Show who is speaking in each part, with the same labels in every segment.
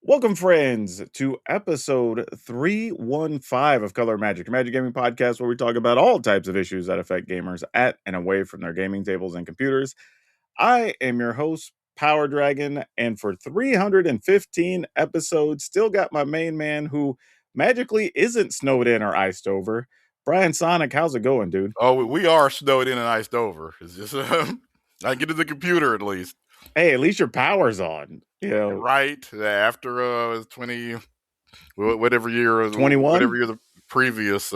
Speaker 1: Welcome, friends, to episode 315 of Color Magic, a Magic Gaming podcast where we talk about all types of issues that affect gamers at and away from their gaming tables and computers. I am your host, PowrDragn, and for 315 episodes, still got my main man who magically isn't snowed in or iced over. Brian Sonic, how's it going, dude?
Speaker 2: Oh, we are snowed in and iced over. It's just I can get to the computer at least.
Speaker 1: Hey, at least your power's on.
Speaker 2: Right after 20 whatever year
Speaker 1: 21?
Speaker 2: the previous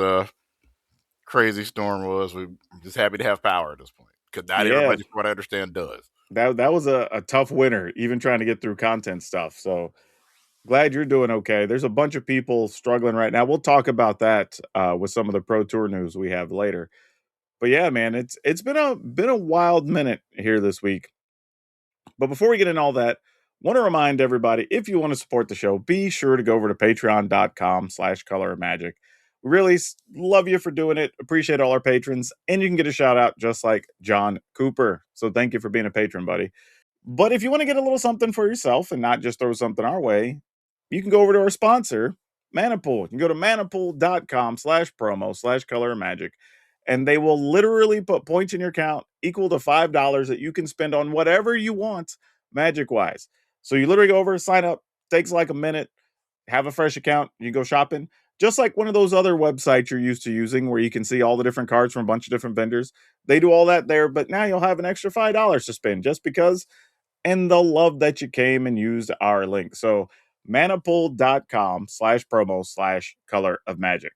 Speaker 2: crazy storm was. We're just happy to have power at this point because not
Speaker 1: Yeah.
Speaker 2: everybody, from what I understand, does.
Speaker 1: That was a tough winter, even trying to get through content stuff. So glad you're doing okay. There's a bunch of people struggling right now. We'll talk about that with some of the Pro Tour news we have later. But yeah, man, it's been a wild minute here this week. But before we get into all that, want to remind everybody, if you want to support the show, be sure to go over to patreon.com/colorofmagic. We really love you for doing it. Appreciate all our patrons. And you can get a shout out just like John Cooper. So thank you for being a patron, buddy. But if you want to get a little something for yourself and not just throw something our way, you can go over to our sponsor, Manapool. You can go to manapool.com/promo/colormagic, and they will literally put points in your account equal to $5 that you can spend on whatever you want magic-wise. So you literally go over, sign up, takes like a minute, have a fresh account, you go shopping. Just like one of those other websites you're used to using where you can see all the different cards from a bunch of different vendors. They do all that there, but now you'll have an extra $5 to spend just because, and they'll love that you came and used our link. So manapool.com/promo/color of magic.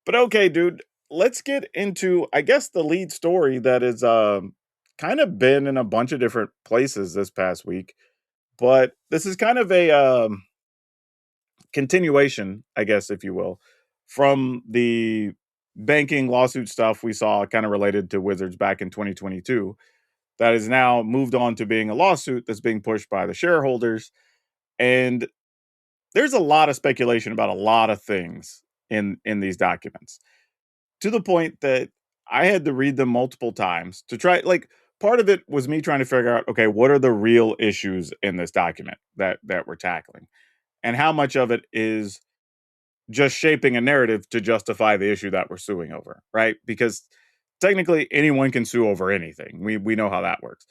Speaker 1: But okay, dude, let's get into, I guess, the lead story that is kind of been in a bunch of different places this past week. But this is kind of a continuation, I guess, if you will, from the banking lawsuit stuff we saw kind of related to Wizards back in 2022 that is now moved on to being a lawsuit that's being pushed by the shareholders. And there's a lot of speculation about a lot of things in these documents, to the point that I had to read them multiple times to try, like, part of it was me trying to figure out, okay, what are the real issues in this document that we're tackling, and how much of it is just shaping a narrative to justify the issue that we're suing over, right? Because technically anyone can sue over anything. We know how that works.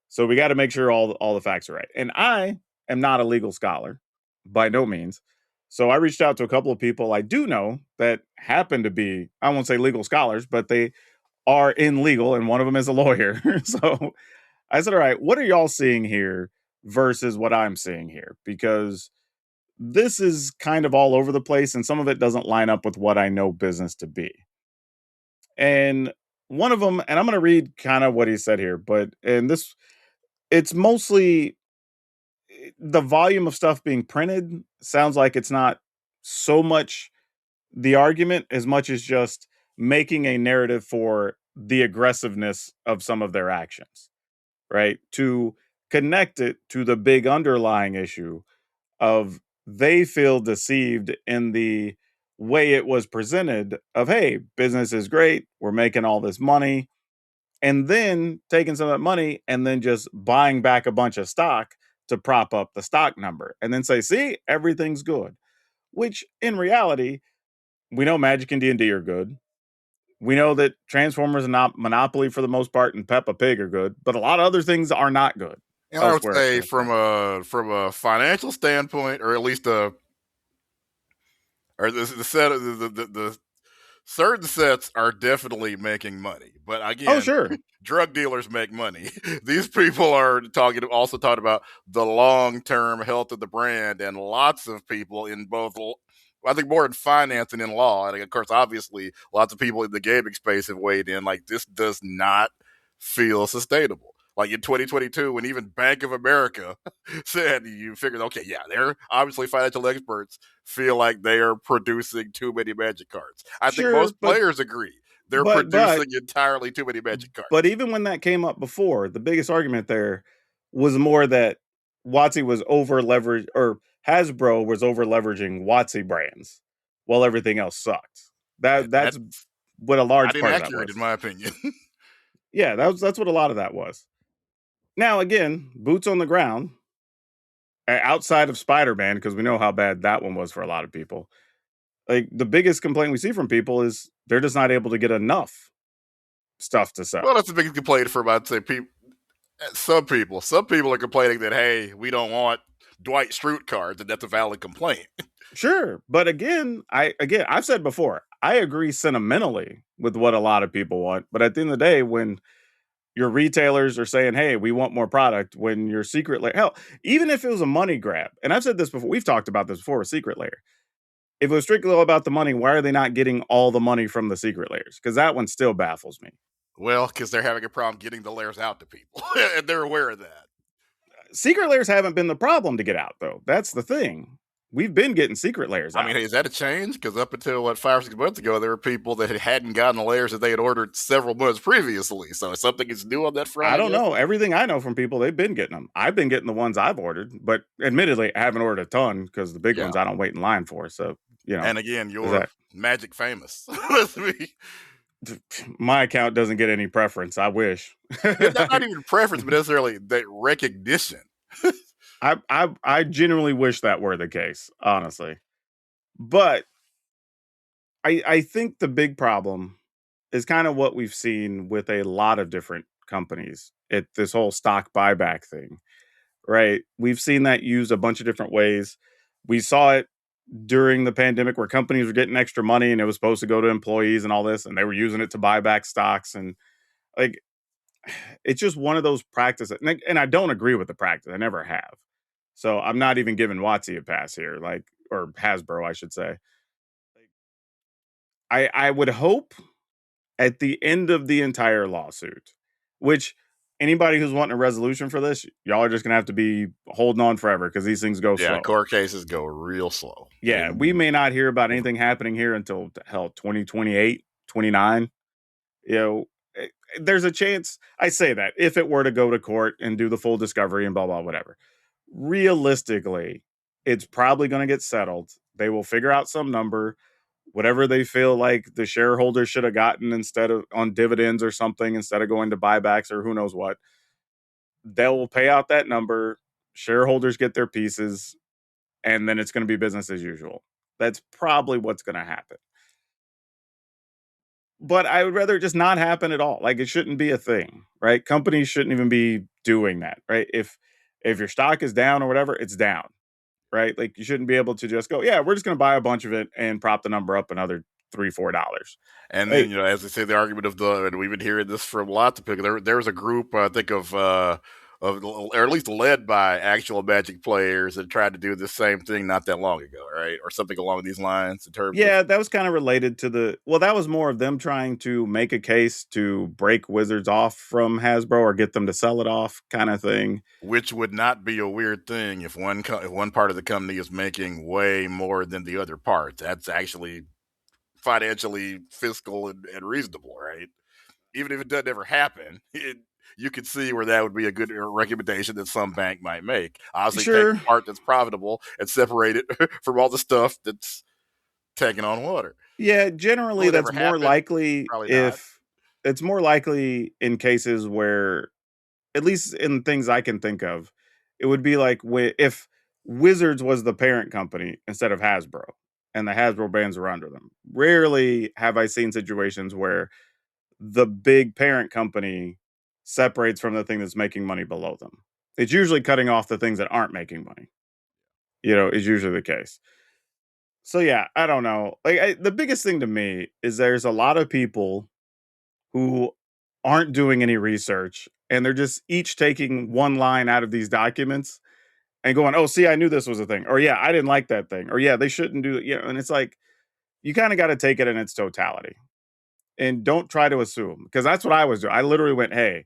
Speaker 1: So we got to make sure all the facts are right. And I am not a legal scholar by no means. So I reached out to a couple of people I do know that happen to be, I won't say legal scholars, but they are in legal, and one of them is a lawyer. So I said, all right, what are y'all seeing here versus what I'm seeing here? Because this is kind of all over the place, and some of it doesn't line up with what I know business to be. And one of them, and I'm going to read kind of what he said here, but and this, it's mostly the volume of stuff being printed sounds like it's not so much the argument as much as just making a narrative for the aggressiveness of some of their actions, right? To connect it to the big underlying issue of they feel deceived in the way it was presented of, hey, business is great, we're making all this money, and then taking some of that money and then just buying back a bunch of stock to prop up the stock number and then say, see, everything's good. Which in reality, we know Magic and D&D are good. We know that Transformers and Monopoly for the most part and Peppa Pig are good, but a lot of other things are not good.
Speaker 2: And I would say from a financial standpoint, or at least the set of the certain sets are definitely making money. But again,
Speaker 1: oh, sure,
Speaker 2: drug dealers make money. These people are also talking about the long-term health of the brand, and lots of people in both, I think more in finance and in law. And of course, obviously, lots of people in the gaming space have weighed in. Like, this does not feel sustainable. Like in 2022, when even Bank of America said, you figured, okay, yeah, they're obviously financial experts, feel like they are producing too many Magic cards. I think most players agree. They're producing entirely too many Magic cards.
Speaker 1: But even when that came up before, the biggest argument there was more that WotC was over leveraged, or Hasbro was over leveraging WotC brands while everything else sucked. That's what a large part of that was,
Speaker 2: in my opinion.
Speaker 1: Yeah, that's what a lot of that was. Now, again, boots on the ground. outside of Spider-Man, because we know how bad that one was for a lot of people. Like the biggest complaint we see from people is they're just not able to get enough stuff to
Speaker 2: Well,
Speaker 1: sell.
Speaker 2: that's the biggest complaint from I'd say people. Some people. Some people are complaining that hey, we don't want Dwight Schrute cards, and that's a valid complaint.
Speaker 1: Sure, but again, I've said before, I agree sentimentally with what a lot of people want, but at the end of the day, when your retailers are saying, "Hey, we want more product," when your secret layer, hell, even if it was a money grab, and I've said this before, we've talked about this before with secret layer. If it was strictly all about the money, why are they not getting all the money from the secret layers? Because that one still baffles me.
Speaker 2: Well, because they're having a problem getting the layers out to people, and they're aware of that.
Speaker 1: Secret layers haven't been the problem to get out, though. That's the thing. We've been getting secret layers
Speaker 2: I mean,
Speaker 1: out.
Speaker 2: hey, is that a change? Because up until what 5 or 6 months ago, there were people that hadn't gotten the layers that they had ordered several months previously. So something is new on that front,
Speaker 1: I
Speaker 2: I
Speaker 1: don't
Speaker 2: guess.
Speaker 1: know. Everything I know from people, they've been getting them. I've been getting the ones I've ordered, but admittedly, I haven't ordered a ton because the big
Speaker 2: Yeah.
Speaker 1: ones I don't wait in line for. So,
Speaker 2: And again,
Speaker 1: is
Speaker 2: you're
Speaker 1: that
Speaker 2: magic famous. Let's be
Speaker 1: my account doesn't get any preference. I wish.
Speaker 2: not even preference, but necessarily that recognition.
Speaker 1: I genuinely wish that were the case, honestly. But I think the big problem is kind of what we've seen with a lot of different companies. This whole stock buyback thing, right? We've seen that used a bunch of different ways. We saw it during the pandemic where companies were getting extra money and it was supposed to go to employees and all this, and they were using it to buy back stocks. And like, it's just one of those practices. And I don't agree with the practice. I never have. So I'm not even giving Watsy a pass here, like, or Hasbro, I should say. I would hope at the end of the entire lawsuit, which anybody who's wanting a resolution for this, y'all are just gonna have to be holding on forever because these things go
Speaker 2: Yeah,
Speaker 1: slow.
Speaker 2: court cases go real slow.
Speaker 1: Yeah, we may not hear about anything happening here until hell 2028, 29. You know, there's a chance. I say that if it were to go to court and do the full discovery and blah blah whatever. Realistically, it's probably going to get settled. They will figure out some number, whatever they feel like the shareholders should have gotten instead of on dividends or something, instead of going to buybacks or who knows what. They'll pay out that number. Shareholders get their pieces, and then it's going to be business as usual. That's probably what's going to happen. But I would rather it just not happen at all. Like it shouldn't be a thing, right? Companies shouldn't even be doing that, right? If your stock is down or whatever, it's down, right? Like you shouldn't be able to just go, yeah, we're just going to buy a bunch of it and prop the number up another $3, $4.
Speaker 2: And then,
Speaker 1: Like,
Speaker 2: as they say, the argument of the, and we've been hearing this from lots of people. There was a group, I think, or at least led by actual Magic players that tried to do the same thing not that long ago, right? Or something along these lines in terms of
Speaker 1: yeah, that was kind of related to that was more of them trying to make a case to break Wizards off from Hasbro or get them to sell it off kind of thing.
Speaker 2: which would not be a weird thing if if one part of the company is making way more than the other parts. That's actually financially fiscal and reasonable, right? Even if it doesn't ever happen, you could see where that would be a good recommendation that some bank might make. Obviously, take the
Speaker 1: Sure.
Speaker 2: part that's profitable and separate it from all the stuff that's taking on water.
Speaker 1: Yeah,
Speaker 2: Will
Speaker 1: generally
Speaker 2: it ever
Speaker 1: that's more
Speaker 2: happen?
Speaker 1: likely
Speaker 2: Probably not.
Speaker 1: if it's more likely in cases where at least in things I can think of, it would be like if Wizards was the parent company instead of Hasbro and the Hasbro brands were under them. Rarely have I seen situations where the big parent company separates from the thing that's making money below them. It's usually cutting off the things that aren't making money. Is usually the case. So yeah, I don't know. The biggest thing to me is there's a lot of people who aren't doing any research and they're just each taking one line out of these documents and going, "Oh, see, I knew this was a thing," or "Yeah, I didn't like that thing," or "Yeah, they shouldn't do it." And it's like you kind of got to take it in its totality and don't try to assume because that's what I was doing. I literally went, "Hey,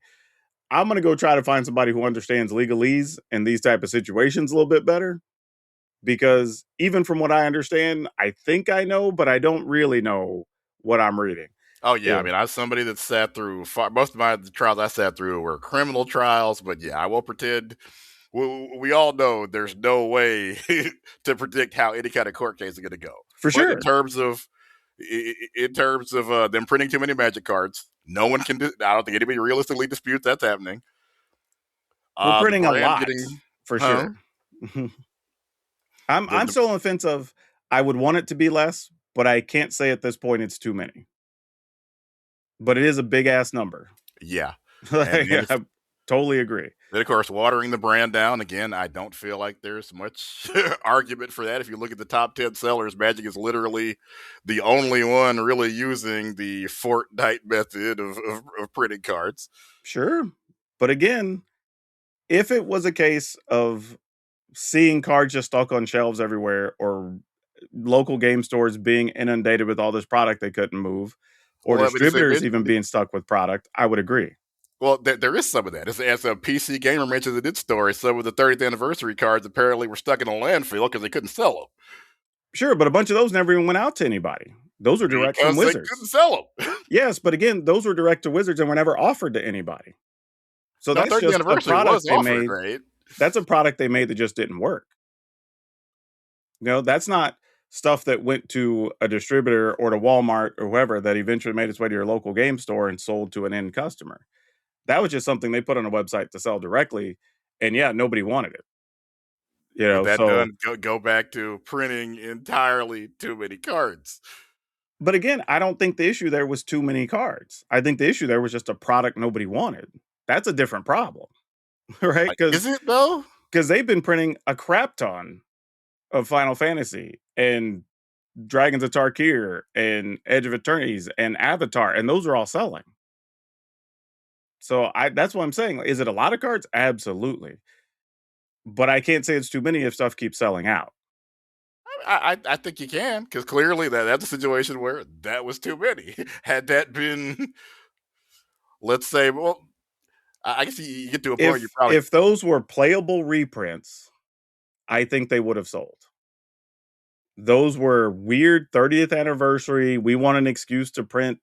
Speaker 1: I'm gonna go try to find somebody who understands legalese in these type of situations a little bit better." Because even from what I understand, I think I know, but I don't really know what I'm reading.
Speaker 2: Oh yeah, I
Speaker 1: Yeah,
Speaker 2: mean, I'm somebody that sat through most of my the trials I sat through were criminal trials, but yeah, I won't pretend. We all know there's no way to predict how any kind of court case is going to go.
Speaker 1: for
Speaker 2: But
Speaker 1: sure.
Speaker 2: in terms of them printing too many Magic cards, no one can. I don't think anybody realistically disputes that's happening.
Speaker 1: We're
Speaker 2: The
Speaker 1: printing a
Speaker 2: brand
Speaker 1: lot
Speaker 2: getting,
Speaker 1: for
Speaker 2: huh?
Speaker 1: sure. I'm
Speaker 2: The
Speaker 1: still on the fence of I would want it to be less, but I can't say at this point it's too many. But it is a big ass number.
Speaker 2: Yeah, and then
Speaker 1: I totally agree.
Speaker 2: then, of course, watering the brand down. Again, I don't feel like there's much argument for that. If you look at the top 10 sellers, Magic is literally the only one really using the Fortnite method of printing cards.
Speaker 1: Sure. But again, if it was a case of seeing cards just stuck on shelves everywhere or local game stores being inundated with all this product they couldn't move, or
Speaker 2: Well, I mean, it's
Speaker 1: distributors even being stuck with product, I would agree.
Speaker 2: well, there is some of that. As a PC gamer mentioned in its story, some of the 30th anniversary cards apparently were stuck in a landfill because they couldn't sell
Speaker 1: Sure, but a bunch of those never even went out to anybody. Those were
Speaker 2: them
Speaker 1: direct from
Speaker 2: because they couldn't
Speaker 1: Wizards.
Speaker 2: sell them.
Speaker 1: Yes, but again, those were direct to Wizards and were never offered to anybody. So
Speaker 2: Now,
Speaker 1: that's
Speaker 2: 30th
Speaker 1: just a
Speaker 2: anniversary
Speaker 1: product
Speaker 2: was
Speaker 1: they
Speaker 2: offered,
Speaker 1: made.
Speaker 2: right?
Speaker 1: That's a product they made that just didn't work. That's not stuff that went to a distributor or to Walmart or whoever that eventually made its way to your local game store and sold to an end customer. That was just something they put on a website to sell directly, and yeah, nobody wanted it.
Speaker 2: With that
Speaker 1: So
Speaker 2: done, go back to printing entirely too many cards.
Speaker 1: but again, I don't think the issue there was too many cards. I think the issue there was just a product nobody wanted. That's a different problem, right?
Speaker 2: Is it though?
Speaker 1: Because they've been printing a crap ton of Final Fantasy and Dragons of Tarkir and Edge of Eternities and Avatar, and those are all selling. So that's what I'm saying. Is it a lot of cards? Absolutely. But I can't say it's too many if stuff keeps selling out.
Speaker 2: I think you can because clearly that's a situation where that was too many. Had that been, let's say, well, I guess you get to a point you probably
Speaker 1: If those were playable reprints, I think they would have sold. Those were weird 30th anniversary. We want an excuse to print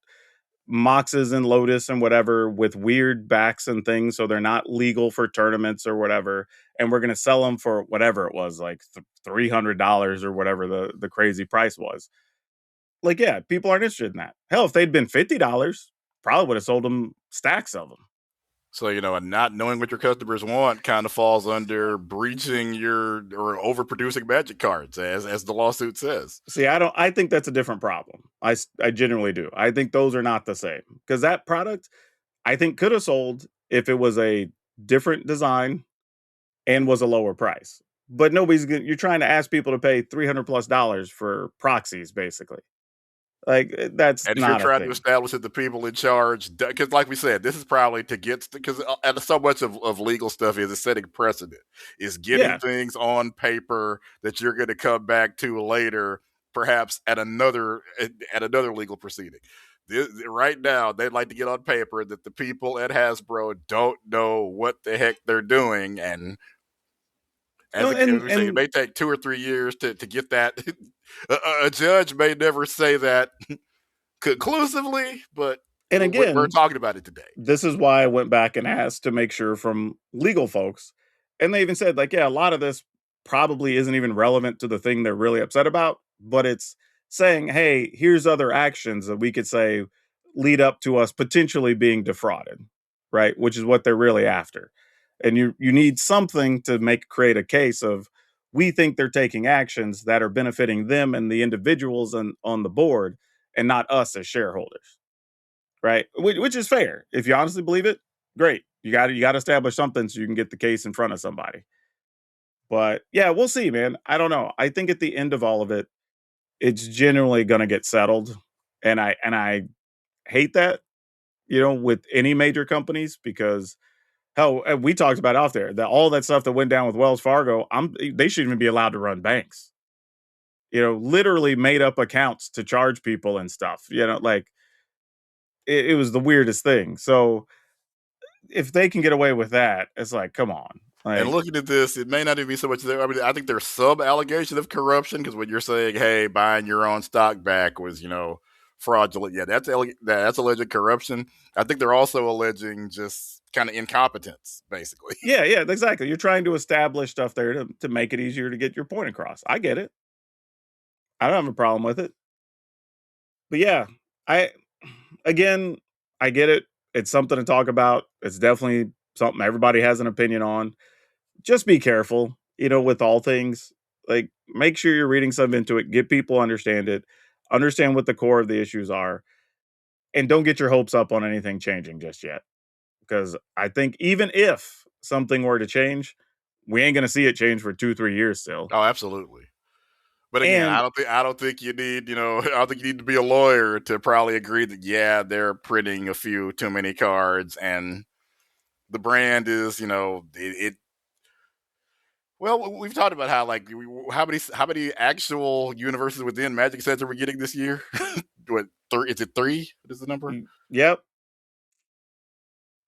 Speaker 1: Moxes and Lotus and whatever with weird backs and things, so they're not legal for tournaments or whatever. And we're going to sell them for whatever it was, like $300 or whatever the crazy price was. Like, yeah, people aren't interested in that. Hell, if they'd been $50, probably would have sold them stacks of them.
Speaker 2: so and not knowing what your customers want kind of falls under breaching your or overproducing magic cards, as the lawsuit says.
Speaker 1: See, I think that's a different problem. I genuinely do. I think those are not the same because that product I think could have sold if it was a different design and was a lower price. But you're trying to ask people to pay $300+ for proxies, basically. Like that's
Speaker 2: And if you're
Speaker 1: not a
Speaker 2: trying to
Speaker 1: thing.
Speaker 2: establish that the people in charge, because like we said, this is probably to get because and so much of legal stuff is setting precedent, is getting
Speaker 1: Yeah.
Speaker 2: things on paper that you're going to come back to later, perhaps at another legal proceeding. Right now, they'd like to get on paper that the people at Hasbro don't know what the heck they're doing, and
Speaker 1: No,
Speaker 2: as we say, it may take 2 or 3 years to get that. A judge may never say that conclusively, but
Speaker 1: and
Speaker 2: we're
Speaker 1: again,
Speaker 2: talking about it today.
Speaker 1: this is why I went back and asked to make sure from legal folks. And they even said, like, yeah, a lot of this probably isn't even relevant to the thing they're really upset about, but it's saying, hey, here's other actions that we could say lead up to us potentially being defrauded, right? Which is what they're really after. And you need something to create a case of we think they're taking actions that are benefiting them and the individuals on the board and not us as shareholders, right? Which is fair. If you honestly believe it, great. You got to establish something so you can get the case in front of somebody. But yeah, we'll see, man. I don't know. I think at the end of all of it, it's generally going to get settled, and I hate that, with any major companies because hell, we talked about it off there that all that stuff that went down with Wells Fargo, they shouldn't even be allowed to run banks. Literally made up accounts to charge people and stuff. Like it was the weirdest thing. So if they can get away with that, it's like, come on.
Speaker 2: And
Speaker 1: Like,
Speaker 2: looking at this, it may not even be so much there. I mean, I think there's some allegation of corruption because when you're saying, "Hey, buying your own stock back was, fraudulent," yeah, that's alleged corruption. I think they're also alleging just kind of incompetence, basically.
Speaker 1: yeah, exactly. You're trying to establish stuff there to make it easier to get your point across. I get it. I don't have a problem with it. But yeah, I again, I get it. It's something to talk about. It's definitely something everybody has an opinion on. Just be careful. with all things, like make sure you're reading some into it, get people understand it, understand what the core of the issues are, and don't get your hopes up on anything changing just yet. Because I think even if something were to change, we ain't gonna see it change for 2, 3 years still.
Speaker 2: Oh, absolutely. But again,
Speaker 1: And
Speaker 2: I don't think you need, I don't think you need to be a lawyer to probably agree that yeah, they're printing a few too many cards, and the brand is, it well, we've talked about how like how many actual universes within Magic sets are we getting this year? What, three? Is it three? What is the number?
Speaker 1: yep.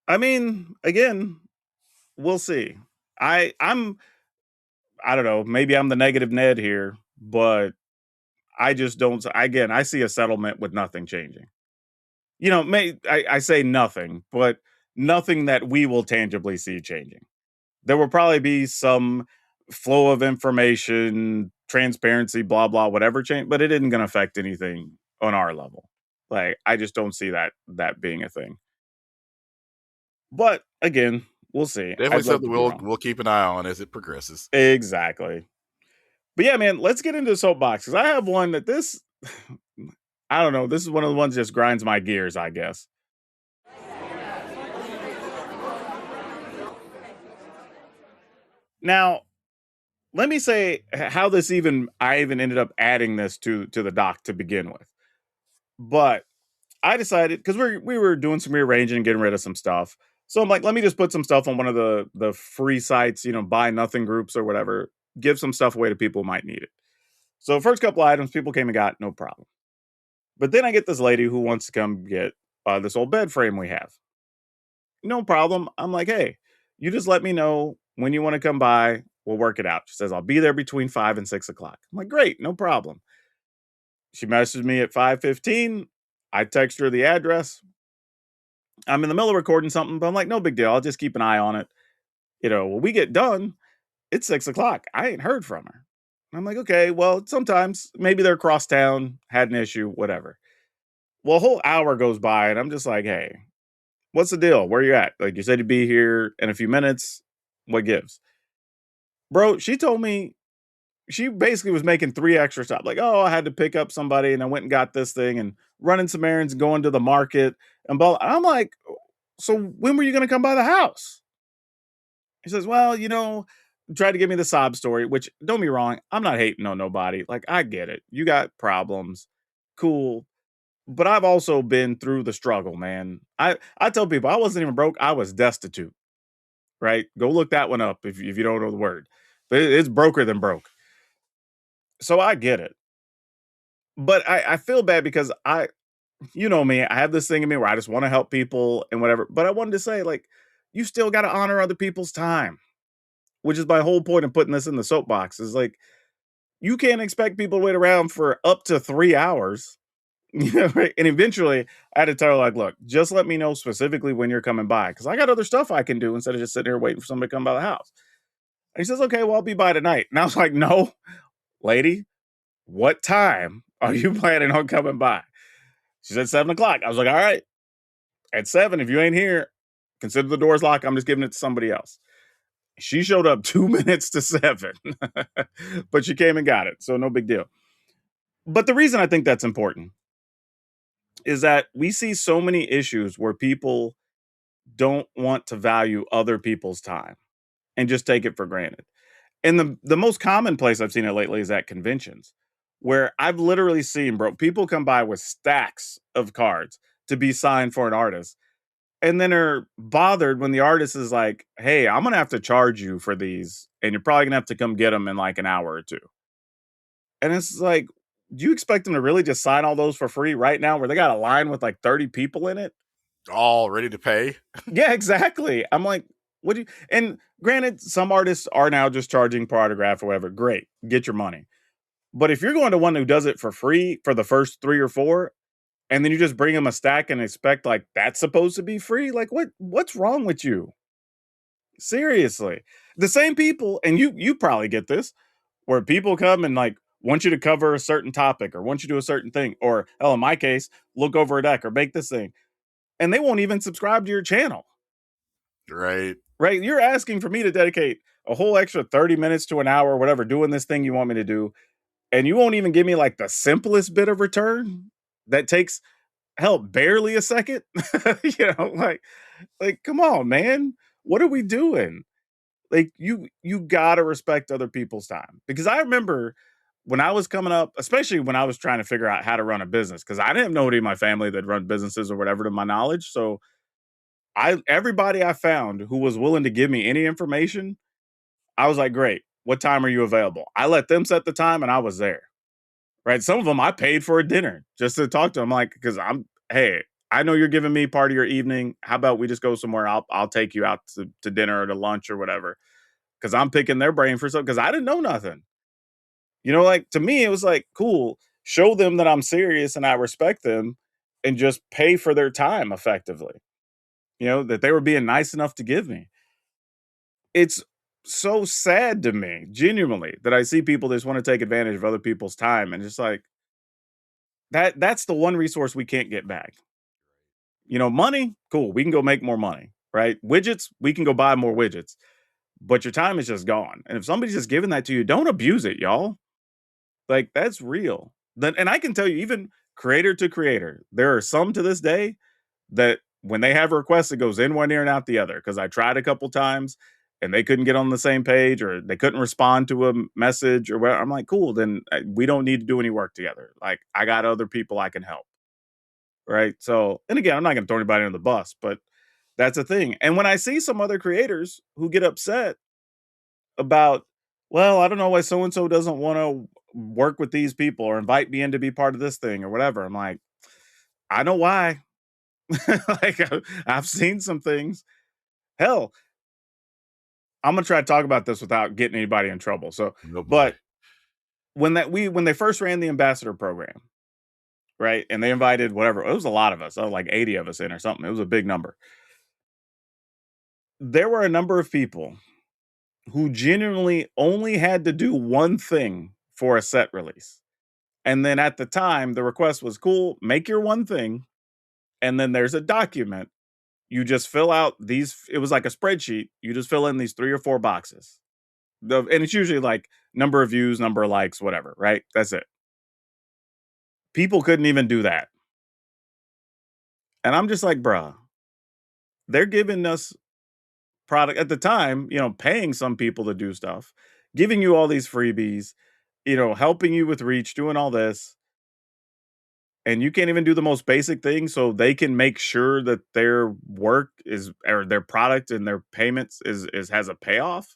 Speaker 1: I mean, again, we'll see. I'm I don't know, maybe I'm the negative Ned here, but I just don't again, I see a settlement with nothing changing. I say nothing, but nothing that we will tangibly see changing. There will probably be some flow of information, transparency, blah blah, whatever change, but it isn't going to affect anything on our level. Like I just don't see that being a thing. But again, we'll see.
Speaker 2: Definitely
Speaker 1: I'd love
Speaker 2: something
Speaker 1: to be wrong.
Speaker 2: we'll keep an eye on as it progresses.
Speaker 1: Exactly. But yeah, man, let's get into the soapbox because I have one that this I don't know. This is one of the ones that just grinds my gears, I guess. Now, let me say how this even I even ended up adding this to the doc to begin with. But I decided because we were doing some rearranging and getting rid of some stuff. So I'm like, let me just put some stuff on one of the free sites, buy nothing groups or whatever. Give some stuff away to people who might need it. So first couple items people came and got, no problem. But then I get this lady who wants to come get this old bed frame we have. No problem. I'm like, hey, you just let me know when you want to come by. We'll work it out. She says, I'll be there between 5 and 6 o'clock. I'm like, great, no problem. She messaged me at 5:15. I text her the address. I'm in the middle of recording something, but I'm like, no big deal. I'll just keep an eye on it. When we get done, it's 6 o'clock. I ain't heard from her. I'm like, okay, well, sometimes maybe they're across town, had an issue, whatever. Well, a whole hour goes by, and I'm just like, hey, what's the deal? Where you at? Like, you said you'd be here in a few minutes. What gives? Bro, she told me she basically was making 3 extra stops. Like, oh, I had to pick up somebody and I went and got this thing and running some errands and going to the market and blah. I'm like, so when were you going to come by the house? He says, well, tried to give me the sob story, which don't be wrong. I'm not hating on nobody. Like, I get it. You got problems. Cool. But I've also been through the struggle, man. I tell people I wasn't even broke. I was destitute, right? Go look that one up if you don't know the word. But it's broker than broke. So I get it. But I feel bad because you know me, I have this thing in me where I just want to help people and whatever. But I wanted to say, like, you still got to honor other people's time, which is my whole point of putting this in the soapbox. Is like, you can't expect people to wait around for up to 3 hours. Right? And eventually I had to tell her, like, look, just let me know specifically when you're coming by because I got other stuff I can do instead of just sitting here waiting for somebody to come by the house. And he says, okay, well, I'll be by tonight. And I was like, no, lady, what time are you planning on coming by? She said 7 o'clock. I was like, all right, at 7, if you ain't here, consider the doors locked. I'm just giving it to somebody else. She showed up 2 minutes to 7, but she came and got it. So no big deal. But the reason I think that's important is that we see so many issues where people don't want to value other people's time and just take it for granted. And the most common place I've seen it lately is at conventions, where I've literally seen, bro, people come by with stacks of cards to be signed for an artist, and then are bothered when the artist is like, "Hey, I'm gonna have to charge you for these, and you're probably gonna have to come get them in like an hour or two." And it's like, do you expect them to really just sign all those for free right now, where they got a line with like 30 people in it?
Speaker 2: All ready to pay.
Speaker 1: Yeah, exactly. I'm like, what do you? And granted, some artists are now just charging per autograph or whatever. Great, get your money. But if you're going to one who does it for free for the first 3 or 4, and then you just bring them a stack and expect like that's supposed to be free, like what's wrong with you? Seriously, the same people, and you probably get this, where people come and like want you to cover a certain topic or want you to do a certain thing, or hell, in my case, look over a deck or make this thing, and they won't even subscribe to your channel.
Speaker 2: Right.
Speaker 1: Right? You're asking for me to dedicate a whole extra 30 minutes to an hour, whatever, doing this thing you want me to do. And you won't even give me like the simplest bit of return that takes hell barely a second. you know, like come on, man. What are we doing? Like you gotta respect other people's time. Because I remember when I was coming up, especially when I was trying to figure out how to run a business, because I didn't have nobody in my family that run businesses or whatever to my knowledge. So I everybody I found who was willing to give me any information, I was like, great. What time are you available? I let them set the time and I was there. Right. Some of them I paid for a dinner just to talk to them. Like, because hey, I know you're giving me part of your evening. How about we just go somewhere? I'll take you out to dinner or to lunch or whatever. Cause I'm picking their brain for something because I didn't know nothing. Like to me, it was like, cool, show them that I'm serious and I respect them and just pay for their time effectively. That they were being nice enough to give me. It's so sad to me, genuinely, that I see people that just want to take advantage of other people's time and just like that's the one resource we can't get back. Money, cool, we can go make more money, right? Widgets, we can go buy more widgets, but your time is just gone. And if somebody's just giving that to you, don't abuse it, y'all. Like that's real. Then and I can tell you, even creator to creator, there are some to this day that when they have requests, it goes in one ear and out the other. Because I tried a couple times and they couldn't get on the same page or they couldn't respond to a message or whatever. I'm like, cool, then we don't need to do any work together. Like I got other people I can help. Right. So, and again, I'm not going to throw anybody under the bus, but that's a thing. And when I see some other creators who get upset about, well, I don't know why so and so doesn't want to work with these people or invite me in to be part of this thing or whatever, I'm like, I know why. like I've seen some things. Hell, I'm gonna try to talk about this without getting anybody in trouble. So,
Speaker 2: No boy.
Speaker 1: but when they first ran the ambassador program, right, and they invited whatever it was, a lot of us, like 80 of us in or something. It was a big number. There were a number of people who genuinely only had to do one thing for a set release. And then at the time, the request was cool, make your one thing. And then there's a document. You just fill out these, it was like a spreadsheet. You just fill in these 3 or 4 boxes. And it's usually like number of views, number of likes, whatever, right? That's it. People couldn't even do that. And I'm just like, bruh, they're giving us product at the time, paying some people to do stuff, giving you all these freebies, helping you with reach, doing all this. And you can't even do the most basic thing so they can make sure that their work is or their product and their payments is has a payoff.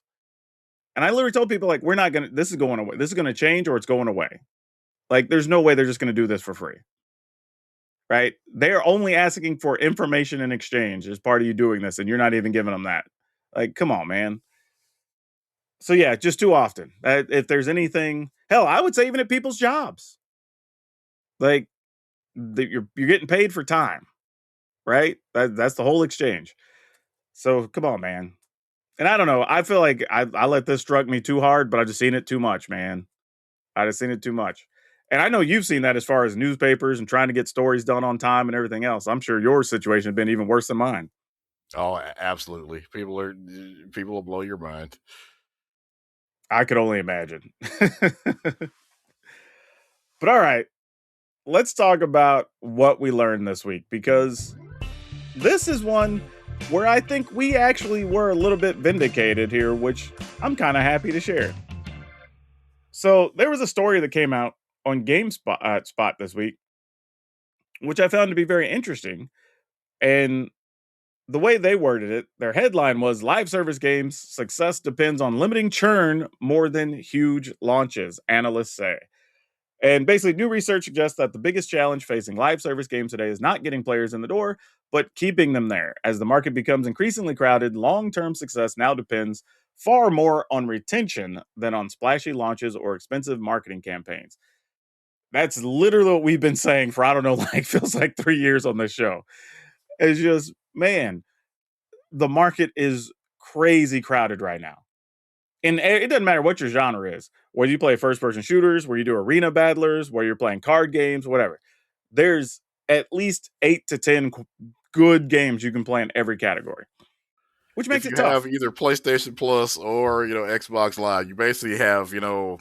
Speaker 1: And I literally told people like we're not gonna this is going away. This is gonna change or it's going away. Like there's no way they're just gonna do this for free. Right? They're only asking for information in exchange as part of you doing this, and you're not even giving them that. Like, come on, man. So yeah, just too often. If there's anything, hell, I would say even at people's jobs, like you're getting paid for time, right? That's the whole exchange. So come on, man. And I don't know. I feel like I let this struck me too hard, but I just seen it too much, man. I just seen it too much. And I know you've seen that as far as newspapers and trying to get stories done on time and everything else. I'm sure your situation has been even worse than mine.
Speaker 2: Oh, absolutely. People will blow your mind.
Speaker 1: I could only imagine. But all right, let's talk about what we learned this week because this is one where I think we actually were a little bit vindicated here, which I'm kind of happy to share. So there was a story that came out on GameSpot Spot this week, which I found to be very interesting. And the way they worded it, their headline was live service games success depends on limiting churn more than huge launches, analysts say. And basically, new research suggests that the biggest challenge facing live service games today is not getting players in the door, but keeping them there. As the market becomes increasingly crowded, long term success now depends far more on retention than on splashy launches or expensive marketing campaigns. That's literally what we've been saying for, I don't know, like feels like 3 years on this show. It's just, man, the market is crazy crowded right now. And it doesn't matter what your genre is, whether you play first person shooters, where you do arena battlers, where you're playing card games, whatever. There's at least 8 to 10 good games you can play in every category. which
Speaker 2: if
Speaker 1: makes it
Speaker 2: you have
Speaker 1: tough.
Speaker 2: either PlayStation Plus or Xbox Live, you basically have a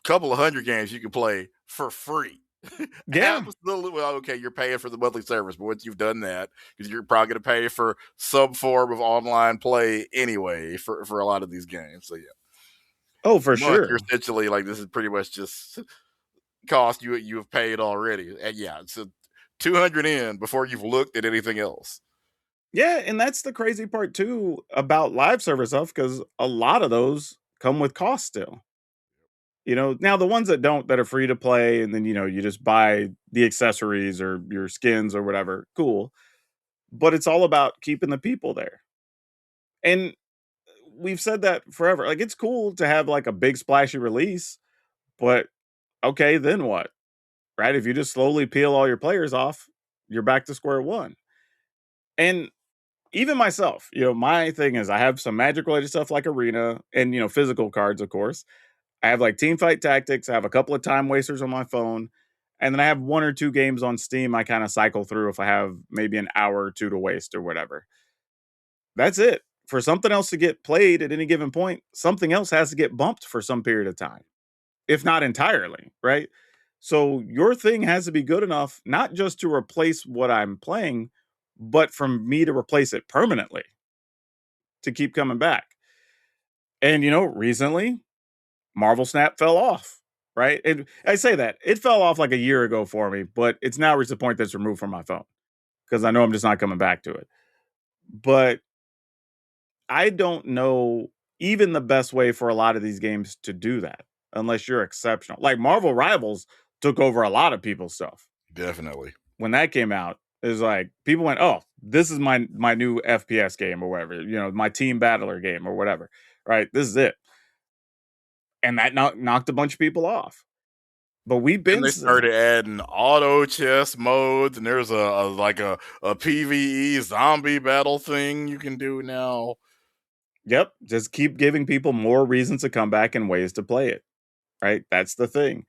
Speaker 2: couple of hundred games you can play for free.
Speaker 1: Yeah.
Speaker 2: Absolutely. Well, okay, you're paying for the monthly service, but once you've done that, because you're probably going to pay for some form of online play anyway for a lot of these games. So yeah,
Speaker 1: Oh, for
Speaker 2: but you're
Speaker 1: sure.
Speaker 2: essentially like this is pretty much just cost you have paid already, and yeah, it's a 200 in before you've looked at anything else.
Speaker 1: Yeah, and that's the crazy part too about live service stuff because a lot of those come with cost still. Now the ones that don't, that are free to play, and then you just buy the accessories or your skins or whatever, cool. But it's all about keeping the people there. And we've said that forever. Like, it's cool to have like a big splashy release, but okay, then what? Right? If you just slowly peel all your players off, you're back to square one. And even myself, my thing is I have some magic related stuff like Arena and physical cards, of course. I have like Team Fight Tactics. I have a couple of time wasters on my phone. And then I have one or two games on Steam I kind of cycle through if I have maybe an hour or two to waste or whatever. That's it. For something else to get played at any given point, something else has to get bumped for some period of time, if not entirely, right? So your thing has to be good enough, not just to replace what I'm playing, but for me to replace it permanently to keep coming back. And recently Marvel Snap fell off, right? And I say that it fell off like a year ago for me, but it's now reached a point that's removed from my phone because I know I'm just not coming back to it. But I don't know even the best way for a lot of these games to do that unless you're exceptional. Like Marvel Rivals took over a lot of people's stuff.
Speaker 2: Definitely.
Speaker 1: When that came out, it was like people went, "Oh, this is my new FPS game or whatever, my team battler game or whatever." Right? This is it. And that knocked a bunch of people off. But we've
Speaker 2: Then
Speaker 1: been
Speaker 2: they started adding auto chess modes, and there's a PVE zombie battle thing you can do now.
Speaker 1: Yep, just keep giving people more reasons to come back and ways to play it, right? That's the thing.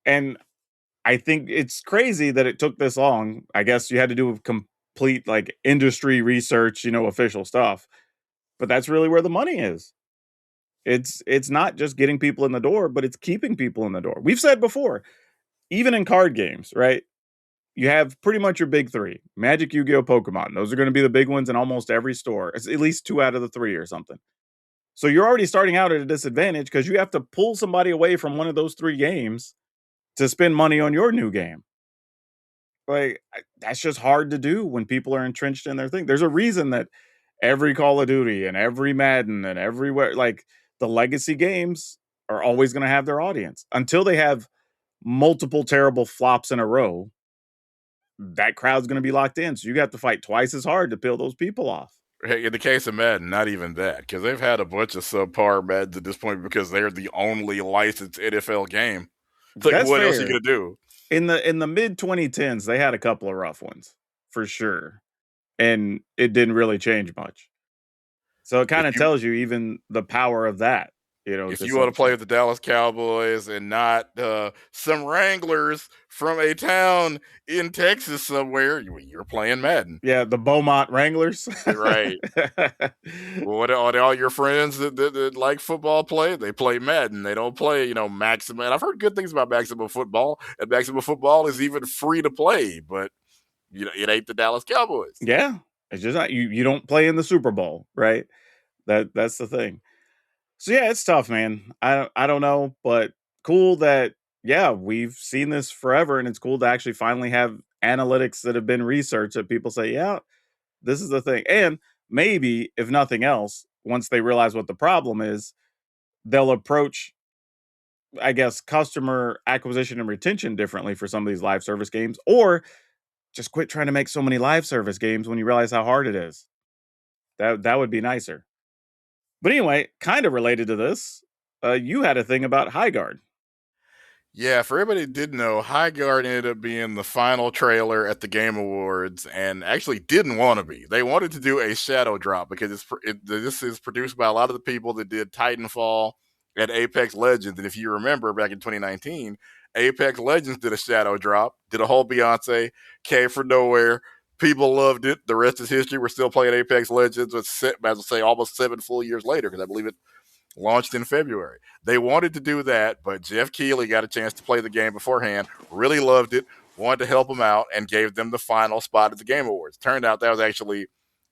Speaker 1: And I think it's crazy that it took this long. I guess you had to do complete like industry research, official stuff. But that's really where the money is. It's not just getting people in the door, but it's keeping people in the door. We've said before, even in card games, right? You have pretty much your big three: Magic, Yu-Gi-Oh, Pokemon. Those are going to be the big ones in almost every store. It's at least two out of the three or something. So you're already starting out at a disadvantage because you have to pull somebody away from one of those three games to spend money on your new game. Like, that's just hard to do when people are entrenched in their thing. There's a reason that every Call of Duty and every Madden and everywhere, like the legacy games, are always going to have their audience until they have multiple terrible flops in a row. That crowd's going to be locked in. So you got to fight twice as hard to peel those people off.
Speaker 2: Hey, in the case of Madden, not even that, because they've had a bunch of subpar Maddens at this point because they're the only licensed NFL game. It's like,
Speaker 1: That's
Speaker 2: what else are you
Speaker 1: fair.
Speaker 2: gonna do?
Speaker 1: In the mid 2010s, they had a couple of rough ones for sure, and it didn't really change much. So it
Speaker 2: If
Speaker 1: kind of
Speaker 2: you
Speaker 1: tells you even the power of that,
Speaker 2: if
Speaker 1: to
Speaker 2: you want
Speaker 1: some
Speaker 2: to play
Speaker 1: extent.
Speaker 2: with the Dallas Cowboys and not some Wranglers from a town in Texas somewhere, you're playing Madden,
Speaker 1: Yeah, the Beaumont Wranglers.
Speaker 2: right? Well, what all your friends that like football play? They play Madden. They don't play, Maximum. And I've heard good things about Maximum Football, and Maximum Football is even free to play, but it ain't the Dallas Cowboys.
Speaker 1: Yeah, it's just not you. You don't play in the Super Bowl, right? That's the thing. So yeah, it's tough, man. I don't know, but cool that yeah, we've seen this forever, and it's cool to actually finally have analytics that have been researched that people say, yeah, this is the thing. And maybe if nothing else, once they realize what the problem is, they'll approach, I guess, customer acquisition and retention differently for some of these live service games, or just quit trying to make so many live service games when you realize how hard it is. That would be nicer. But anyway, kind of related to this, you had a thing about High Guard.
Speaker 2: Yeah, for everybody that didn't know, High Guard ended up being the final trailer at the Game Awards, and actually didn't want to be. They wanted to do a shadow drop because this is produced by a lot of the people that did Titanfall and Apex Legends. And if you remember, back in 2019, Apex Legends did a shadow drop, did a whole Beyonce, came from nowhere, People loved it. The rest is history. We're still playing Apex Legends, as I say, almost 7 full years later, because I believe it launched in February. They wanted to do that, but Jeff Keighley got a chance to play the game beforehand, really loved it, wanted to help them out, and gave them the final spot at the Game Awards. Turned out that was actually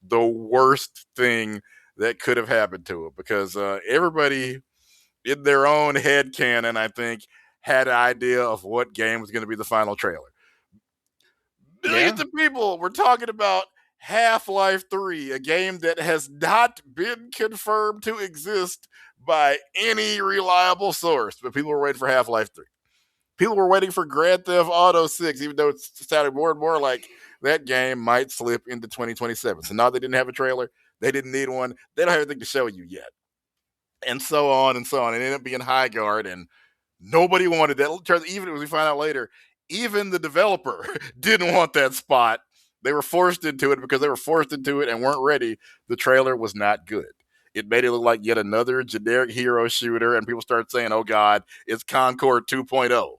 Speaker 2: the worst thing that could have happened to him, because everybody in their own head canon, I think, had an idea of what game was going to be the final trailer. Millions
Speaker 1: Yeah.
Speaker 2: of people were talking about Half-Life 3, a game that has not been confirmed to exist by any reliable source, but people were waiting for Half-Life 3. People were waiting for Grand Theft Auto 6, even though it's sounding more and more like that game might slip into 2027. So now they didn't have a trailer. They didn't need one. They don't have anything to show you yet. And so on and so on. It ended up being High Guard, and nobody wanted that. Even as we find out later, even the developer didn't want that spot. They were forced into it because they were forced into it and weren't ready. The trailer was not good. It made it look like yet another generic hero shooter, and people started saying, oh God, it's Concord 2.0,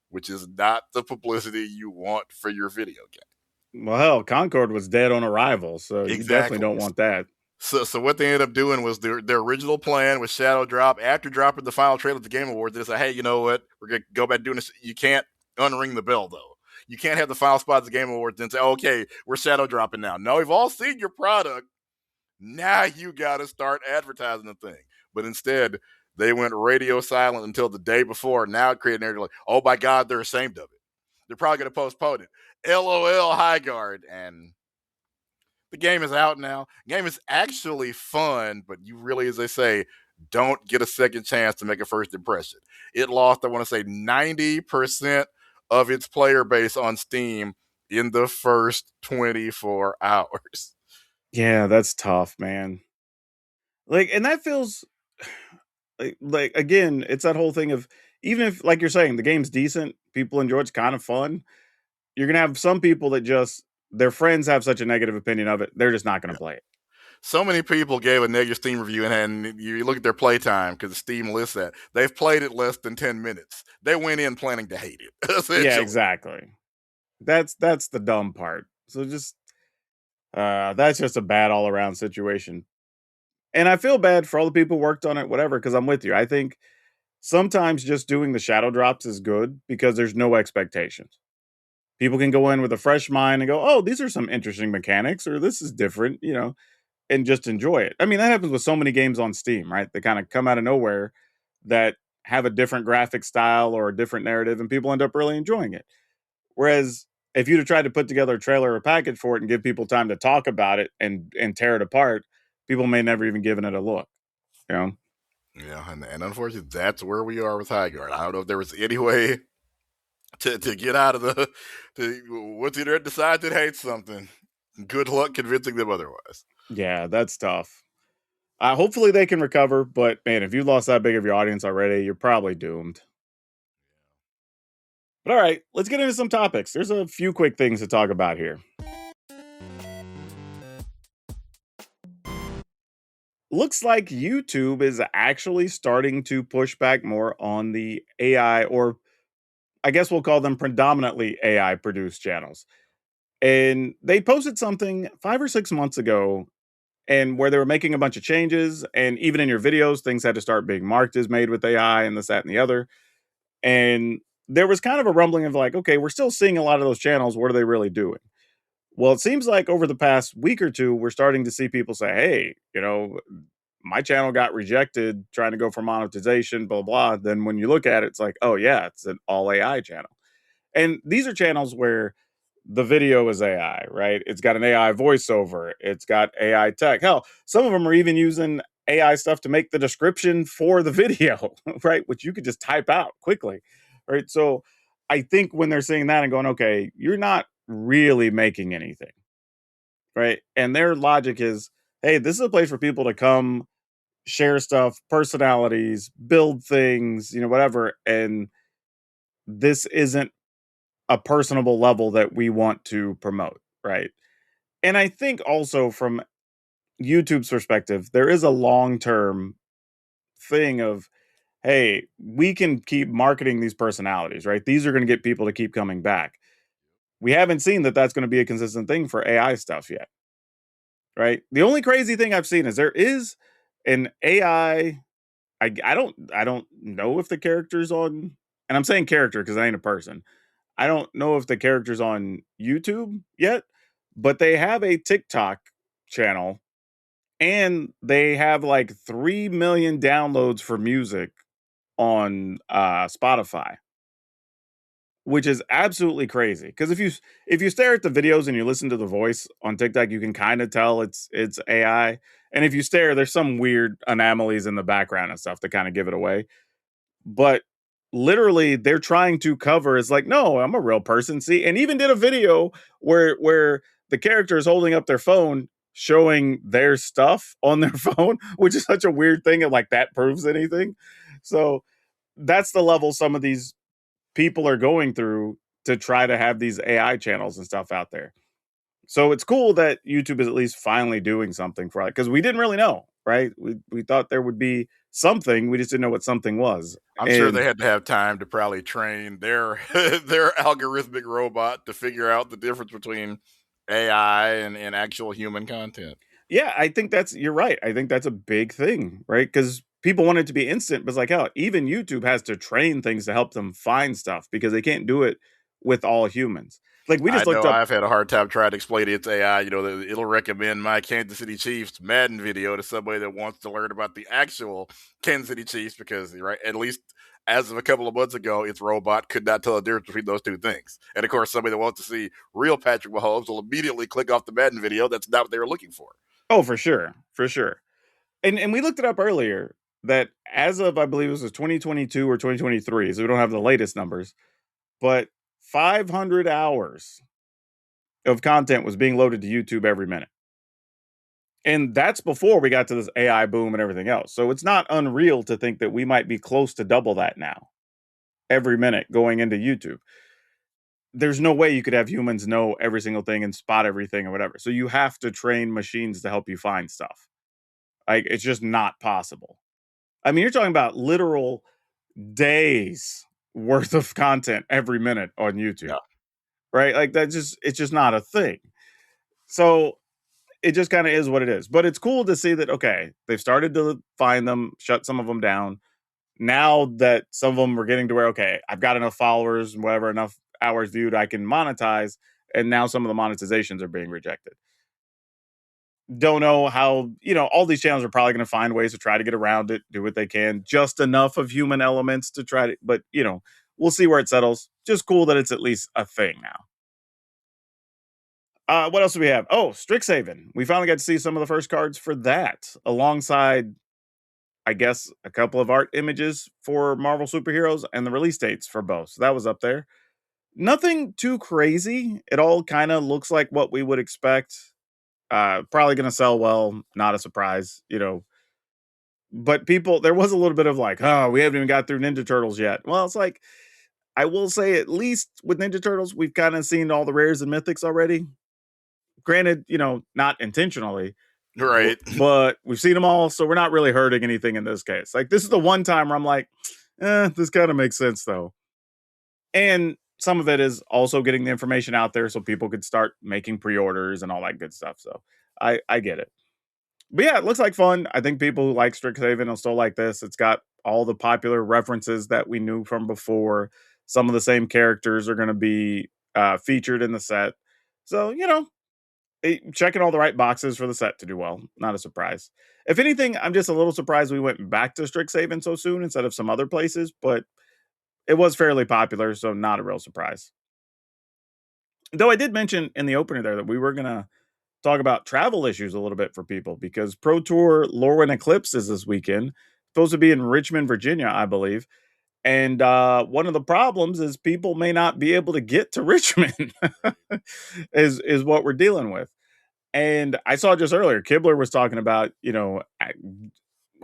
Speaker 2: which is not the publicity you want for your video game.
Speaker 1: Well, hell, Concord was dead on arrival, so you definitely
Speaker 2: Exactly.
Speaker 1: don't want that.
Speaker 2: So what they ended up doing was their original plan was Shadow Drop. After dropping the final trailer at the Game Awards, they said, hey, you know what? We're going to go back doing this. You can't unring the bell, though. You can't have the final spot at the Game Awards and say, okay, we're Shadow Dropping now. No, we've all seen your product. Now you got to start advertising the thing. But instead, they went radio silent until the day before. Now it created an area like, oh my God, they're ashamed of it. They're probably going to postpone it. LOL, High Guard. And the game is out now. The game is actually fun, but you really, as they say, don't get a second chance to make a first impression. It lost, I want to say, 90% of its player base on Steam in the first 24 hours.
Speaker 1: Yeah, that's tough, man. Like, and that feels like again, it's that whole thing of even if, like you're saying, the game's decent, people enjoy it's kind of fun. You're gonna have some people that just their friends have such a negative opinion of it, they're just not gonna
Speaker 2: Yeah.
Speaker 1: play it.
Speaker 2: So many people gave a negative Steam review, and you look at their playtime because Steam lists that. They've played it less than 10 minutes. They went in planning to hate it,
Speaker 1: Yeah,
Speaker 2: essentially.
Speaker 1: exactly. That's the dumb part. So just that's just a bad all around situation. And I feel bad for all the people who worked on it, whatever, because I'm with you. I think sometimes just doing the shadow drops is good because there's no expectations. People can go in with a fresh mind and go, "Oh, these are some interesting mechanics," or "This is different," and just enjoy it. I mean, that happens with so many games on Steam, right? They kind of come out of nowhere that have a different graphic style or a different narrative, and people end up really enjoying it. Whereas if you'd have tried to put together a trailer or package for it and give people time to talk about it and tear it apart, people may never even given it a look. You know?
Speaker 2: Yeah, and unfortunately, that's where we are with High Guard. I don't know if there was any way to get out of the to once you decide to hate something. Good luck convincing them otherwise.
Speaker 1: Yeah, that's tough. Hopefully they can recover, but man, if you lost that big of your audience already, you're probably doomed. But all right, let's get into some topics. There's a few quick things to talk about here. Looks like YouTube is actually starting to push back more on the AI, or I guess we'll call them predominantly AI produced channels. And they posted something 5 or 6 months ago, and where they were making a bunch of changes. And even in your videos, things had to start being marked as made with AI and this, that, and the other. And there was kind of a rumbling of like, okay, we're still seeing a lot of those channels. What are they really doing? Well, it seems like over the past week or two, we're starting to see people say, hey, my channel got rejected trying to go for monetization, blah, blah. Then when you look at it, it's like, oh, yeah, it's an all AI channel. And these are channels where the video is AI, right? It's got an AI voiceover, it's got AI tech. Hell, some of them are even using AI stuff to make the description for the video, right? Which you could just type out quickly, right? So I think when they're saying that and going, okay, you're not really making anything, right? And their logic is, hey, this is a place for people to come share stuff, personalities, build things, whatever. And this isn't a personable level that we want to promote, right? And I think also from YouTube's perspective, there is a long-term thing of, hey, we can keep marketing these personalities, right? These are going to get people to keep coming back. we haven't seen that that's going to be a consistent thing for AI stuff yet, right? The only crazy thing I've seen is there is an AI. I don't know if the character's on, and I'm saying character because I ain't a person. I don't know if the character's on YouTube yet, but they have a TikTok channel and they have like 3 million downloads for music on Spotify, which is absolutely crazy. Because if you stare at the videos and you listen to the voice on TikTok, you can kind of tell it's AI. And if you stare, there's some weird anomalies in the background and stuff that kind of give it away. But literally, they're trying to cover. It's like, no, I'm a real person. See, and even did a video where the character is holding up their phone, showing their stuff on their phone, which is such a weird thing. And like that proves anything. So that's the level some of these people are going through to try to have these AI channels and stuff out there. So it's cool that YouTube is at least finally doing something for it because we didn't really know, right? We thought there would be something, we just didn't know what something was.
Speaker 2: I'm sure they
Speaker 1: And
Speaker 2: had to have time to probably train their their algorithmic robot to figure out the difference between AI and actual human content.
Speaker 1: yeah, I think that's you're right. I think that's a big thing, right? Because people want it to be instant, but it's like, hell, even YouTube has to train things to help them find stuff because they can't do it with all humans. Like we
Speaker 2: I
Speaker 1: just looked
Speaker 2: know
Speaker 1: up.
Speaker 2: I've had a hard time trying to explain it to AI. You know, that it'll recommend my Kansas City Chiefs Madden video to somebody that wants to learn about the actual Kansas City Chiefs because, right, at least as of a couple of months ago, its robot could not tell the difference between those two things. And of course, somebody that wants to see real Patrick Mahomes will immediately click off the Madden video. That's not what they were looking for.
Speaker 1: Oh, for sure, for sure. And we looked it up earlier that as of I believe it was 2022 or 2023, so we don't have the latest numbers, but 500 hours of content was being loaded to YouTube every minute. And that's before we got to this AI boom and everything else. So it's not unreal to think that we might be close to double that now every minute going into YouTube. There's no way you could have humans know every single thing and spot everything or whatever. So you have to train machines to help you find stuff. Like it's just not possible. I mean, you're talking about literal days worth of content every minute on YouTube,
Speaker 2: Yeah.
Speaker 1: right? Like that just it's just not a thing. So it just kind of is what it is. But it's cool to see that okay, they've started to find them, shut some of them down. Now that some of them are getting to where okay, I've got enough followers and whatever, enough hours viewed, I can monetize. And now some of the monetizations are being rejected. Don't know how, all these channels are probably going to find ways to try to get around it, do what they can, just enough of human elements to try to, but we'll see where it settles. Just cool that it's at least a thing now. What else do we have? Oh, Strixhaven. We finally got to see some of the first cards for that, alongside, I guess, a couple of art images for Marvel superheroes and the release dates for both. So that was up there. Nothing too crazy. It all kind of looks like what we would expect. Probably going to sell well. Not a surprise, But people, there was a little bit of like, oh, we haven't even got through Ninja Turtles yet. Well, it's like, I will say, at least with Ninja Turtles, we've kind of seen all the rares and mythics already. Granted, not intentionally,
Speaker 2: Right.
Speaker 1: but we've seen them all, so we're not really hurting anything in this case. Like, this is the one time where I'm like, this kind of makes sense though. And some of it is also getting the information out there so people could start making pre-orders and all that good stuff. So I get it. But yeah, it looks like fun. I think people who like Strixhaven will still like this. It's got all the popular references that we knew from before. Some of the same characters are going to be featured in the set. So, checking all the right boxes for the set to do well. Not a surprise. If anything, I'm just a little surprised we went back to Strixhaven so soon instead of some other places, but it was fairly popular, so not a real surprise. Though I did mention in the opener there that we were going to talk about travel issues a little bit for people because Pro Tour Lorwyn Eclipse is this weekend. Supposed to be in Richmond, Virginia, I believe. And one of the problems is people may not be able to get to Richmond, is what we're dealing with. And I saw just earlier, Kibler was talking about,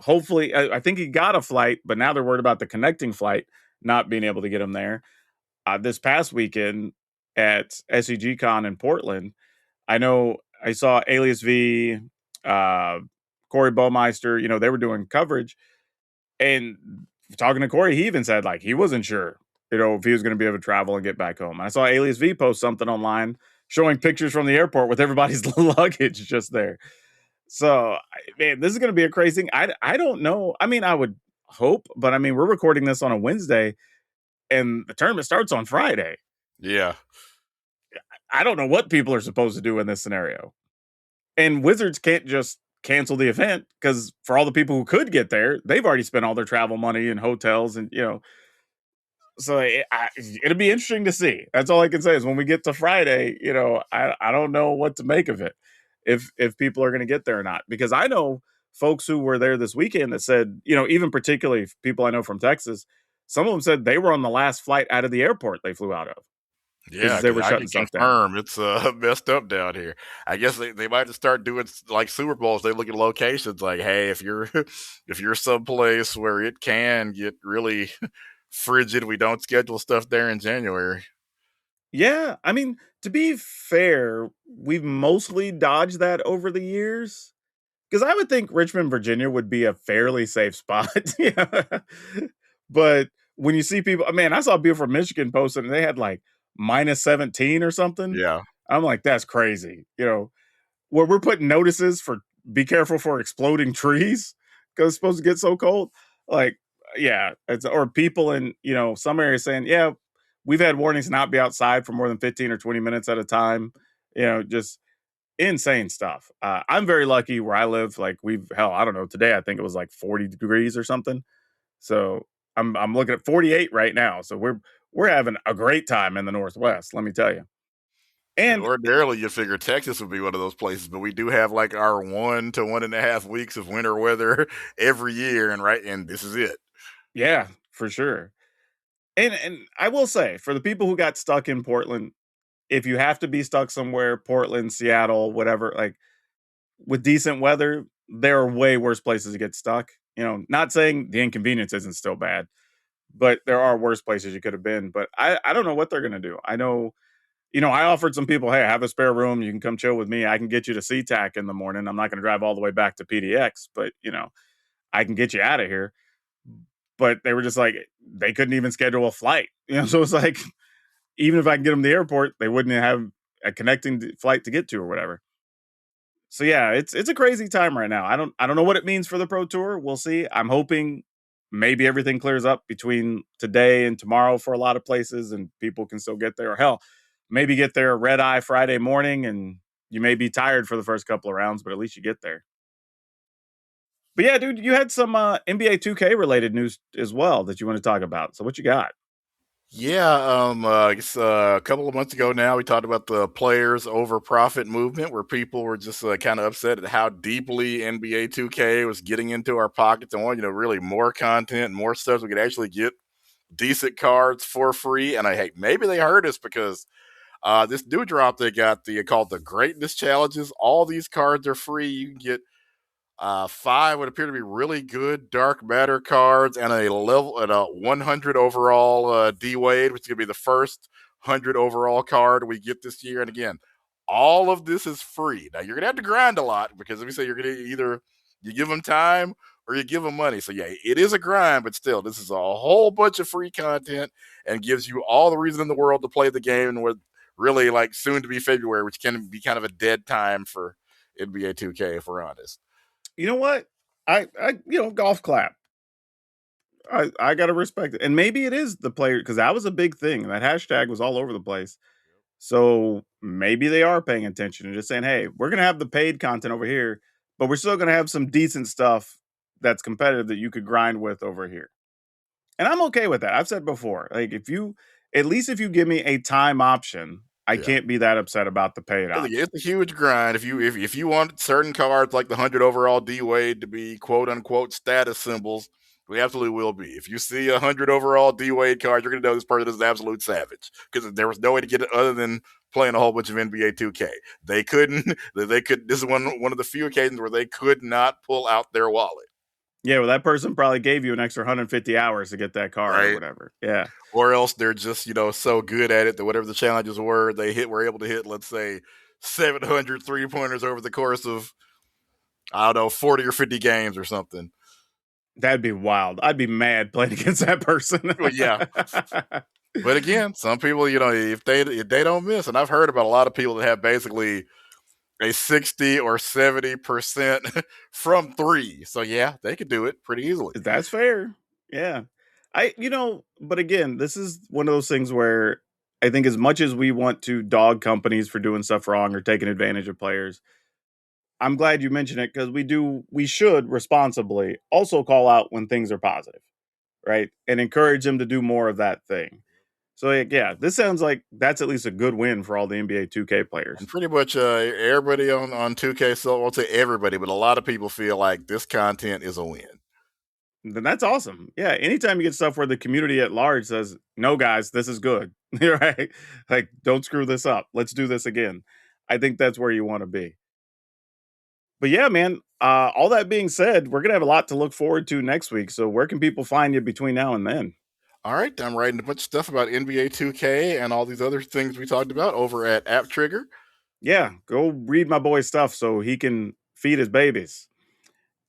Speaker 1: hopefully, I think he got a flight, but now they're worried about the connecting flight not being able to get him there. This past weekend at SEGCon in Portland, I know I saw Alias V, uh, Corey Baumeister, they were doing coverage. And talking to Corey, he even said, like, he wasn't sure if he was going to be able to travel and get back home. And I saw Alias V post something online showing pictures from the airport with everybody's luggage just there. So, man, this is going to be a crazy thing. I don't know. I mean, I would hope, but I mean, we're recording this on a Wednesday and the tournament starts on Friday.
Speaker 2: Yeah.
Speaker 1: I don't know what people are supposed to do in this scenario. And Wizards can't just cancel the event because for all the people who could get there, they've already spent all their travel money and hotels and so it'll be interesting to see. That's all I can say is when we get to Friday, I don't know what to make of it if people are going to get there or not because I know folks who were there this weekend that said, even particularly people I know from Texas, some of them said they were on the last flight out of the airport they flew out of
Speaker 2: Yeah,
Speaker 1: because they
Speaker 2: because
Speaker 1: were
Speaker 2: I
Speaker 1: shutting
Speaker 2: can
Speaker 1: stuff down.
Speaker 2: confirm it's messed up down here. I guess they might just start doing like Super Bowls. They look at locations like, hey, if you're if you're someplace where it can get really frigid, we don't schedule stuff there in January.
Speaker 1: Yeah, I mean, to be fair, we've mostly dodged that over the years. Because I would think Richmond, Virginia would be a fairly safe spot. Yeah. But when you see people, man, I saw people from Michigan posting and they had like minus 17 or something.
Speaker 2: Yeah.
Speaker 1: I'm like, that's crazy. Where we're putting notices for be careful for exploding trees because it's supposed to get so cold. Like, yeah, or people in, some areas saying, yeah, we've had warnings to not be outside for more than 15 or 20 minutes at a time. Just insane stuff. I'm very lucky where I live. Like I don't know. Today I think it was like 40 degrees or something. So I'm looking at 48 right now. So we're having a great time in the Northwest. Let me tell you.
Speaker 2: And
Speaker 1: And
Speaker 2: ordinarily, you figure Texas would be one of those places, but we do have like our 1 to 1.5 weeks of winter weather every year, and this is it.
Speaker 1: yeah, for sure. And I will say for the people who got stuck in Portland, if you have to be stuck somewhere, Portland, Seattle, whatever, like with decent weather, there are way worse places to get stuck. Not saying the inconvenience isn't still bad, but there are worse places you could have been. But I don't know what they're gonna do. I know, I offered some people, hey, I have a spare room. You can come chill with me. I can get you to SeaTac in the morning. I'm not gonna drive all the way back to PDX, but I can get you out of here. But they were just like, they couldn't even schedule a flight. So it's like, even if I can get them to the airport, they wouldn't have a connecting flight to get to or whatever. So yeah, it's a crazy time right now. I don't know what it means for the Pro Tour. We'll see. I'm hoping maybe everything clears up between today and tomorrow for a lot of places and people can still get there. Or hell, maybe get there red eye Friday morning and you may be tired for the first couple of rounds, but at least you get there. But yeah, dude, you had some NBA 2K related news as well that you want to talk about. So what you got?
Speaker 2: Yeah, I guess a couple of months ago now, we talked about the players over profit movement, where people were just kind of upset at how deeply NBA 2K was getting into our pockets and wanted, really more content, more stuff so we could actually get decent cards for free. And hey, maybe they heard us because this new drop they got called the Greatness Challenges. All these cards are free. You can get 5 would appear to be really good dark matter cards and a 100 overall D Wade, which is going to be the first 100 overall card we get this year. And again, all of this is free. Now you're going to have to grind a lot because if you say you're going to either you give them time or you give them money. So yeah, it is a grind, but still, this is a whole bunch of free content and gives you all the reason in the world to play the game. And with really like soon to be February, which can be kind of a dead time for NBA 2K if we're honest.
Speaker 1: You know what? Golf clap. I gotta respect it. And maybe it is the player because that was a big thing. That hashtag was all over the place. So maybe they are paying attention and just saying, hey, we're gonna have the paid content over here, but we're still gonna have some decent stuff that's competitive that you could grind with over here. And I'm okay with that. I've said before, like at least if you give me a time option, I
Speaker 2: Yeah.
Speaker 1: can't be that upset about the paid option.
Speaker 2: It's a huge grind. If you want certain cards like the 100 overall D Wade to be quote unquote status symbols, we absolutely will be. If you see a 100 overall D Wade card, you're gonna know this person is an absolute savage because there was no way to get it other than playing a whole bunch of NBA 2K. They couldn't. They could. This is one of the few occasions where they could not pull out their wallet.
Speaker 1: Yeah, well, that person probably gave you an extra 150 hours to get that card or
Speaker 2: Right.
Speaker 1: whatever. Yeah.
Speaker 2: Or else they're just so good at it that whatever the challenges were able to hit, let's say 700 3 pointers over the course of I don't know 40 or 50 games or something.
Speaker 1: That'd be wild. I'd be mad playing against that person.
Speaker 2: Well, yeah. But again, some people, if they don't miss, and I've heard about a lot of people that have basically a 60 or 70% from three. So yeah, they could do it pretty easily.
Speaker 1: That's fair. Yeah. But again, this is one of those things where I think as much as we want to dog companies for doing stuff wrong or taking advantage of players, I'm glad you mentioned it because we should responsibly also call out when things are positive, right? And encourage them to do more of that thing. So, like, yeah, this sounds like that's at least a good win for all the NBA 2K
Speaker 2: And
Speaker 1: players.
Speaker 2: pretty much everybody on 2K, so I won't say everybody, but a lot of people feel like this content is a win.
Speaker 1: Then that's awesome. Yeah, anytime you get stuff where the community at large says, "No, guys, this is good," right? Like, don't screw this up. Let's do this again. I think that's where you want to be. But yeah, man. All that being said, we're gonna have a lot to look forward to next week. So, where can people find you between now and then?
Speaker 2: All right, I'm writing a bunch of stuff about NBA 2K and all these other things we talked about over at App Trigger.
Speaker 1: Yeah, go read my boy's stuff so he can feed his babies.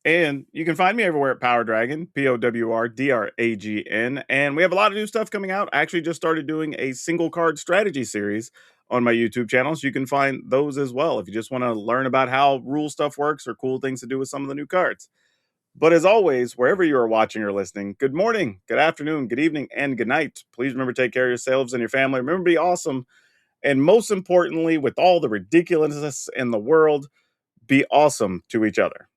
Speaker 1: And you can find me everywhere at PowrDragn, PowrDragn. And we have a lot of new stuff coming out. I actually just started doing a single card strategy series on my YouTube channel. So you can find those as well if you just want to learn about how rule stuff works or cool things to do with some of the new cards. But as always, wherever you are watching or listening, good morning, good afternoon, good evening, and good night. Please remember to take care of yourselves and your family. Remember to be awesome. And most importantly, with all the ridiculousness in the world, be awesome to each other.